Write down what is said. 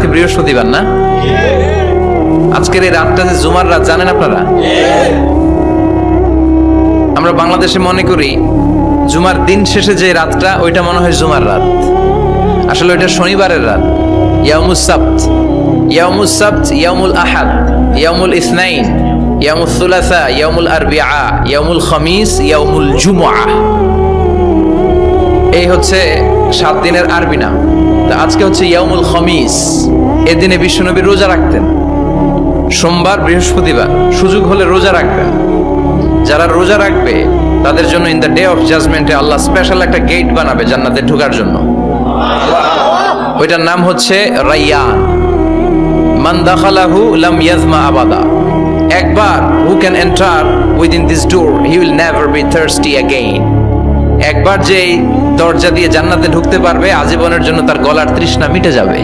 আজকে বৃহস্পতিবার না? আজকের এই রাতটা যে জুমার রাত জানেন আপনারা? আমরা বাংলাদেশে মনে করি জুমার দিন শেষে যে রাতটা ওইটা মনে হয় জুমার রাত, আসলে ওইটা শনিবারের রাত। ইয়াউমুস সাবত, ইয়াউমুস সাবত, ইয়াউমুল আহাদ, ইয়াউমুল ইসনাইন, ইয়াউমুল সুলাসা, ইয়াউমুল আরবিআ, ইয়াউমুল খামিস, ইয়াউমুল জুমআহ। এই হচ্ছে 7 দিনের আরবি নাম। তা আজকে হচ্ছে ইয়াউমুল খামিস। এদিনে বিশ্বনবী রোজা রাখতেন, সোমবার বৃহস্পতিবার সুযোগ হলে রোজা রাখবেন। যারা রোজা রাখবে তাদের জন্য ইন দ্য ডে অফ জাজমেন্টে আল্লাহ স্পেশাল একটা গেট বানাবে জান্নাতে ঢোকার জন্য। ওইটার নাম হচ্ছে রাইয়ান। মান দাখালাহু লাম ইয়াজমা আবাদা। একবার who can enter within this door he will never be thirsty again. একবার যে দরজা দিয়ে জান্নাতে ঢুকতে পারবে আজীবনের জন্য তার গলার তৃষ্ণা মিটে যাবে।